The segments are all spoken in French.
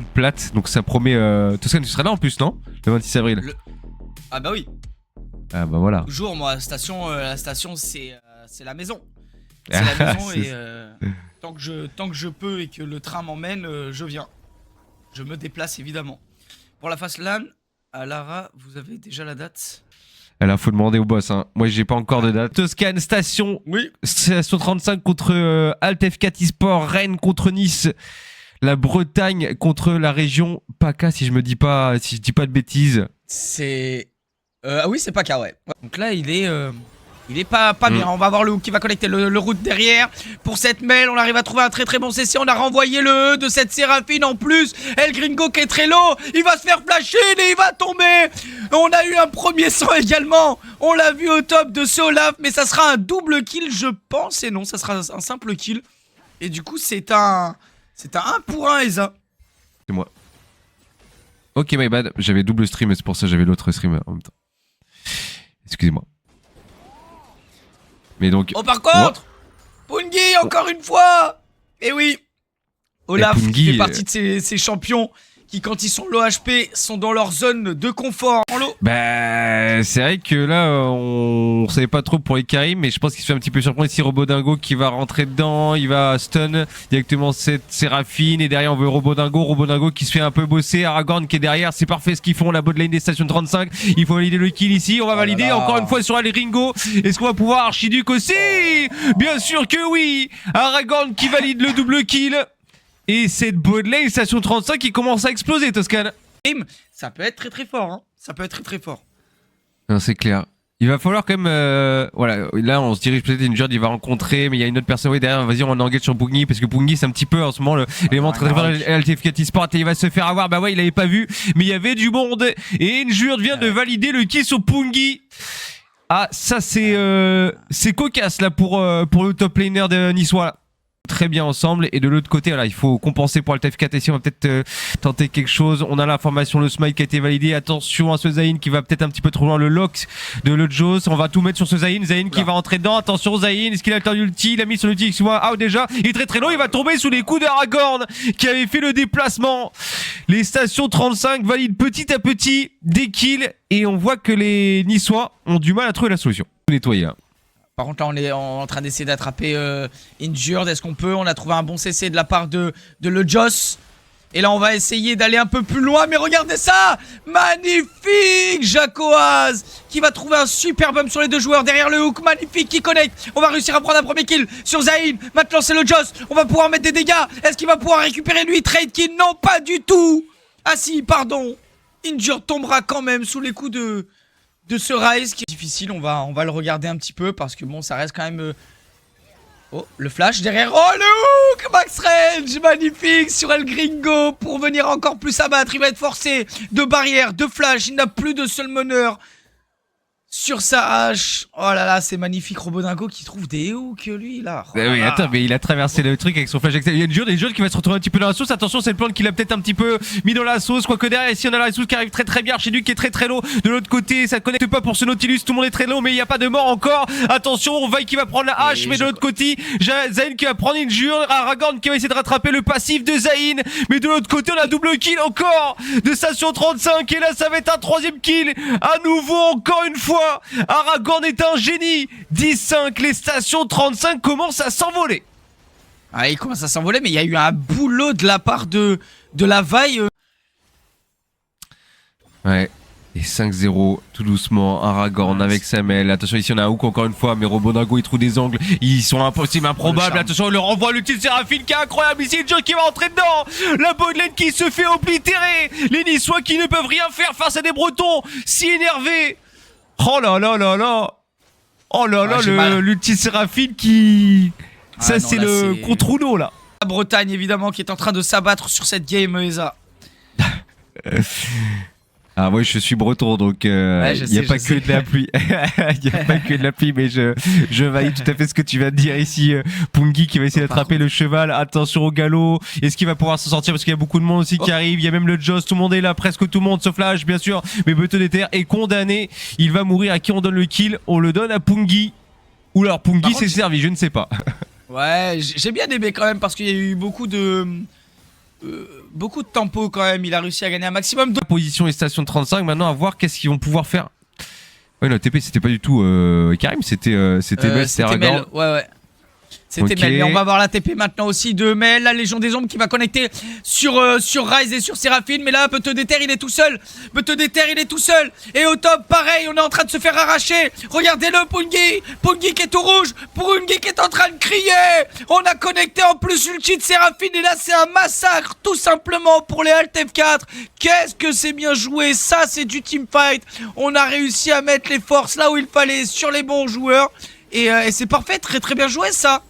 plate, donc ça promet... Toscane, tu seras là en plus, non? Le 26 avril. Ah bah oui. Ah bah voilà. Toujours, moi, la station c'est la maison. C'est la maison et tant que je peux et que le train m'emmène, je viens. Je me déplace évidemment. Pour la phase LAN, à Lara, vous avez déjà la date? Alors faut demander au boss, hein. Moi j'ai pas encore de date. Toscane, station. Oui. Station 35 contre Alt F4 eSport, Rennes contre Nice. La Bretagne contre la région PACA, si je dis pas de bêtises. C'est... Ah oui, c'est PACA, ouais. Donc là, il est pas bien. On va voir le hook qui va connecter le route derrière. Pour cette mail, on arrive à trouver un très bon CC. On a renvoyé le E de cette Séraphine en plus. El Gringo qui est très low. Il va se faire flasher et il va tomber. On a eu un premier sang également. On l'a vu au top de ce Olaf. Mais ça sera un double kill, je pense. Et non, ça sera un simple kill. Et du coup, c'est un 1 pour 1, Eza. C'est moi. Ok, my bad. J'avais double stream et c'est pour ça que j'avais l'autre stream en même temps. Excusez-moi. Mais donc... Oh, par contre, Pungi, encore une fois. Et oui, Olaf Pungi, fait partie de ces champions qui, quand ils sont low HP, sont dans leur zone de confort en low. Bah, c'est vrai que là, on savait pas trop pour les Karim, mais je pense qu'il se fait un petit peu surprendre ici. Robodingo qui va rentrer dedans, il va stun directement cette Séraphine, et derrière on veut Robodingo qui se fait un peu bosser. Aragorn qui est derrière, c'est parfait ce qu'ils font, la botlane des stations 35. Il faut valider le kill ici, on va valider encore une fois sur El Ringo. Est-ce qu'on va pouvoir Archiduc aussi? Bien sûr que oui. Aragorn qui valide le double kill. Et cette botlane station 35 qui commence à exploser, Toscane. Ça peut être très fort, hein. Ça peut être très fort. Non, c'est clair. Il va falloir quand même... voilà, là on se dirige peut-être Injured, il va rencontrer, mais il y a une autre personne oui, derrière. Vas-y, on engage sur Pungi, parce que Pungi c'est un petit peu en ce moment l'élément très fort de LTF4 eSport, et il va se faire avoir. Bah ouais, il avait pas vu, mais il y avait du monde. Et Injured vient de valider le kill sur Pungi. Ah, ça c'est cocasse là pour le top laner de Niçois là. Très bien ensemble, et de l'autre côté voilà, il faut compenser pour LTF4 ici. On va peut-être tenter quelque chose. On a l'information, le smite qui a été validé. Attention à ce Zayn qui va peut-être un petit peu trop loin, le lock de l'autre Jaws. On va tout mettre sur ce Zayn qui va rentrer dedans. Attention Zayn, est-ce qu'il a attendu l'ulti? Il a mis son ulti out déjà, il est très low, il va tomber sous les coups d'Aragorn qui avait fait le déplacement. Les stations 35 valident petit à petit des kills, et on voit que les Niçois ont du mal à trouver la solution. Nettoyer hein. Par contre, là, on est en train d'essayer d'attraper Injured. Est-ce qu'on peut? On a trouvé un bon CC de la part de le Joss. Et là, on va essayer d'aller un peu plus loin. Mais regardez ça! Magnifique! Jacoaz qui va trouver un super bump sur les deux joueurs. Derrière le hook, magnifique, qui connecte. On va réussir à prendre un premier kill sur Zayn. Maintenant, c'est le Joss. On va pouvoir mettre des dégâts. Est-ce qu'il va pouvoir récupérer lui? Trade kill? Non, pas du tout! Ah si, pardon. Injured tombera quand même sous les coups de ce Rise qui est difficile. On va le regarder un petit peu parce que bon, ça reste quand même... Oh, le flash derrière. Oh, le hook! Max Range, magnifique sur El Gringo pour venir encore plus abattre. Il va être forcé de barrière, de flash. Il n'a plus de seul meneur sur sa hache. Oh là là, c'est magnifique. Robodingo qui trouve des hooks, lui, là. Oh là oui, là. attends, mais il a traversé le truc avec son flash. Il y a une Jules qui va se retrouver un petit peu dans la sauce. Attention, c'est le plan qu'il a peut-être un petit peu mis dans la sauce. Quoique derrière, ici, on a la sauce qui arrive très bien. Archiduc qui est très low. De l'autre côté, ça ne connecte pas pour ce Nautilus. Tout le monde est très low, mais il n'y a pas de mort encore. Attention, Vi qui va prendre la hache, mais de l'autre côté, Zayn qui va prendre une Jure. Aragorn qui va essayer de rattraper le passif de Zayn. Mais de l'autre côté, on a double kill encore de Station 35. Et là, ça va être un troisième kill. À nouveau, encore une fois. Aragorn est un génie. 10-5, les stations 35 commencent à s'envoler. Ah, il commence à s'envoler, mais il y a eu un boulot de la part de la Vi. Ouais. Et 5-0, tout doucement, Aragorn avec Samel. Attention, ici on a un hook encore une fois, mais Robodingo il trouve des angles. Ils sont impossibles, improbables. Attention, on le renvoie le petit Séraphine qui est incroyable. Ici, Joe qui va entrer dedans. La botlane qui se fait oblitérer. Les Niçois qui ne peuvent rien faire face à des Bretons si énervés. Oh là là là là. Oh là là, l'ulti Séraphine qui... Ça c'est le contre Uno là. La Bretagne évidemment qui est en train de s'abattre sur cette game, Eza. Ah moi je suis breton donc il n'y a pas que de la pluie. Il n'y a pas que de la pluie, mais je valide tout à fait ce que tu viens de dire ici. Pungi qui va essayer d'attraper le cheval. Attention au galop. Est-ce qu'il va pouvoir s'en sortir parce qu'il y a beaucoup de monde aussi qui arrive. Il y a même le Joss, tout le monde est là, presque tout le monde sauf Flash bien sûr. Mais Button Ether est condamné. Il va mourir. À qui on donne le kill? On le donne à Pungi. Ou alors Pungi s'est servi, je ne sais pas. Ouais, j'ai bien aimé quand même parce qu'il y a eu beaucoup de beaucoup de tempo quand même. Il a réussi à gagner un maximum de... Position et station 35, maintenant à voir qu'est-ce qu'ils vont pouvoir faire. Ouais, non, TP c'était pas du tout Karim, c'était Mel, c'était Aragorn. Ouais. C'était Ok. Mel, mais on va voir la TP maintenant aussi de Mel, la Légion des Ombres qui va connecter sur Ryze et sur Séraphine. Mais là, Bete Déter, il est tout seul. Bete Déter, il est tout seul. Et au top, pareil, on est en train de se faire arracher. Regardez-le, Pungi. Pungi qui est tout rouge. Pungi qui est en train de crier. On a connecté en plus l'ulti de Séraphine. Et là, c'est un massacre, tout simplement, pour les Alt F4. Qu'est-ce que c'est bien joué. Ça, c'est du teamfight. On a réussi à mettre les forces là où il fallait, sur les bons joueurs. Et c'est parfait, très très bien joué, ça.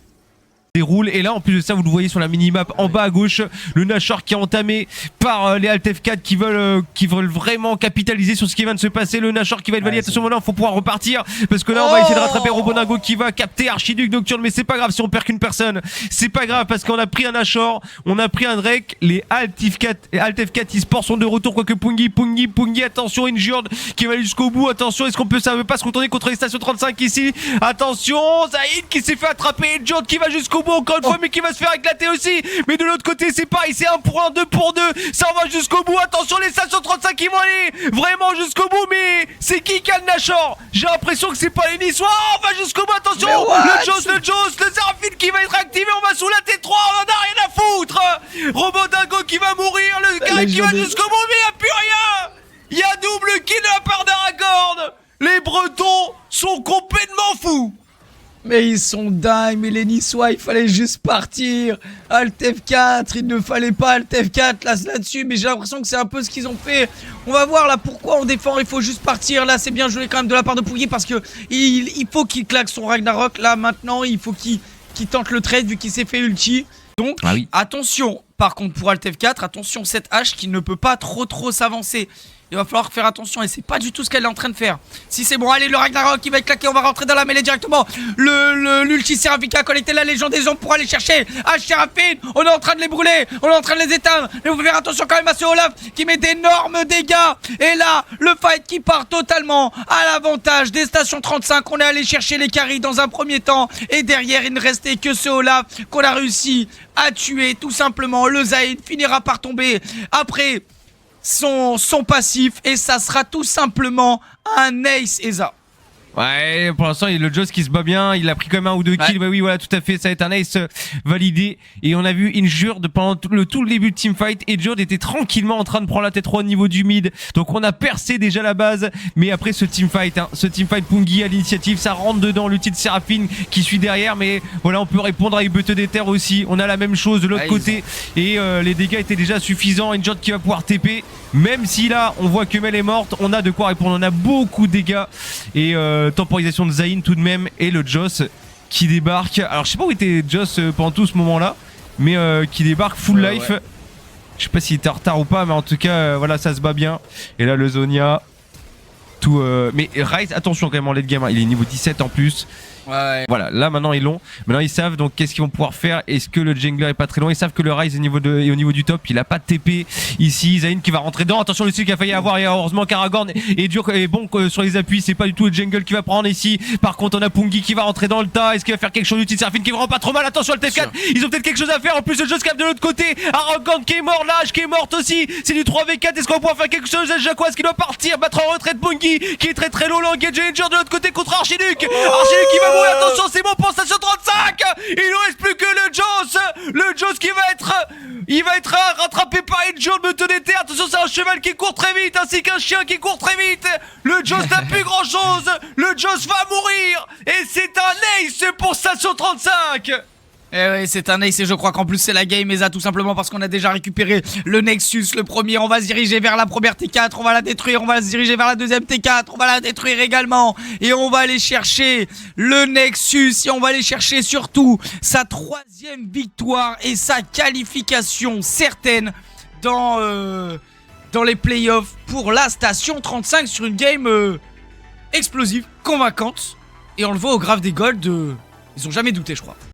Déroule et là en plus de ça vous le voyez sur la minimap en bas à gauche, le Nashor qui est entamé par les Alt F4 qui veulent vraiment capitaliser sur ce qui vient de se passer. Le Nashor qui va être validé. Attention, maintenant il faut pouvoir repartir parce que là on va essayer de rattraper Robonango qui va capter Archiduc Nocturne, mais c'est pas grave si on perd qu'une personne, c'est pas grave parce qu'on a pris un Nashor, on a pris un Drake. Les Alt F4 e-sport sont de retour, quoique Pungi, attention, Injured qui va aller jusqu'au bout. Attention, est-ce qu'on peut ça veut pas se retourner contre les stations 35 ici? Attention, Zaid qui s'est fait attraper, Injured qui va jusqu'au bout encore une fois, mais qui va se faire éclater aussi. Mais de l'autre côté c'est pareil, c'est 1 pour 1, 2 pour 2, ça va jusqu'au bout. Attention, les stations 35 qui vont aller vraiment jusqu'au bout, mais c'est qui a le Nashor? J'ai l'impression que c'est pas les Niçois. On va jusqu'au bout, attention, le Joss, le Séraphine qui va être activé, on va sous la T3, on en a rien à foutre. Robonango qui va mourir, le gars qui va jusqu'au bout, mais y a plus rien. Il y a double kill de la part d'Aragorn. Les Bretons sont complètement fous. Mais ils sont dingues, mais les Niçois, il fallait juste partir. Alt F4, il ne fallait pas Alt F4 là-dessus, mais j'ai l'impression que c'est un peu ce qu'ils ont fait. On va voir là pourquoi on défend, il faut juste partir. Là, c'est bien joué quand même de la part de Pouilly parce que il faut qu'il claque son Ragnarok. Là, maintenant, il faut qu'il tente le trade vu qu'il s'est fait ulti. Donc, attention, par contre, pour Alt F4, attention, cette hache qui ne peut pas trop s'avancer. Il va falloir faire attention et c'est pas du tout ce qu'elle est en train de faire. Si c'est bon, allez, le Ragnarok qui va être claqué, on va rentrer dans la mêlée directement. L'ulti Séraphine qui a connecté la Légion des Ombres pour aller chercher H Séraphine. On est en train de les brûler, on est en train de les éteindre. Mais il faut faire attention quand même à ce Olaf qui met d'énormes dégâts. Et là, le fight qui part totalement à l'avantage des stations 35. On est allé chercher les carries dans un premier temps. Et derrière, il ne restait que ce Olaf qu'on a réussi à tuer tout simplement. Le Zaïd finira par tomber après son passif et ça sera tout simplement un ace Eza. Ouais, pour l'instant, le Joss qui se bat bien, il a pris quand même 1 ou 2 kills. Ouais, oui, voilà, tout à fait, ça va être un ace validé. Et on a vu Injured pendant tout le début de teamfight. Injured était tranquillement en train de prendre la T3 au niveau du mid. Donc on a percé déjà la base. Mais après ce teamfight, Pungi à l'initiative, ça rentre dedans. L'ulti de Séraphine qui suit derrière. Mais voilà, on peut répondre avec Bete Déter aussi. On a la même chose de l'autre côté. Et les dégâts étaient déjà suffisants. Injured qui va pouvoir TP. Même si là, on voit que Mel est morte, on a de quoi répondre. On a beaucoup de dégâts. Et temporisation de Zayn tout de même. Et le Joss qui débarque. Alors je sais pas où était Joss pendant tout ce moment là, mais qui débarque full life. Ouais. Je sais pas s'il était en retard ou pas, mais en tout cas voilà, ça se bat bien. Et là le Zonia tout mais Ryze, attention quand même en late game, hein. Il est niveau 17 en plus. Ouais. Voilà, là maintenant ils l'ont. Maintenant ils savent donc qu'est-ce qu'ils vont pouvoir faire. Est-ce que le jungler est pas très loin? Ils savent que le Ryze est au niveau du top. Il a pas de TP ici. Zayn qui va rentrer dedans. Attention, le qui a failli avoir. Et heureusement qu'Aragorn est dur et bon sur les appuis. C'est pas du tout le jungle qui va prendre ici. Par contre, on a Pungi qui va rentrer dans le tas. Est-ce qu'il va faire quelque chose? L'ulti Séraphine qui est vraiment pas trop mal. Attention, le T4. Ils ont peut-être quelque chose à faire. En plus, le jeu se capte de l'autre côté. Aragorn qui est mort. L'âge qui est morte aussi. C'est du 3v4. Est-ce qu'on va pouvoir faire quelque chose? Jacques, est-ce qu'il doit partir? Battre en retraite Pungi qui est très low. L'engage de l'autre côté contre Archiduc. Archiduc qui va mourir. Attention, c'est bon pour station 35. Il ne reste plus que le Joss qui va être rattrapé par Injured. Bete Déter. Attention, c'est un cheval qui court très vite ainsi qu'un chien qui court très vite. Le Joss n'a plus grand chose. Le Joss va mourir et c'est un ace pour station 35. Eh oui, c'est un ace et je crois qu'en plus c'est la game Eza tout simplement parce qu'on a déjà récupéré le Nexus, le premier. On va se diriger vers la première T4, on va la détruire. On va se diriger vers la deuxième T4, on va la détruire également. Et on va aller chercher le Nexus et on va aller chercher surtout sa 3e victoire et sa qualification certaine dans les playoffs pour la station 35 sur une game explosive, convaincante. Et on le voit au graphe des golds, ils ont jamais douté je crois.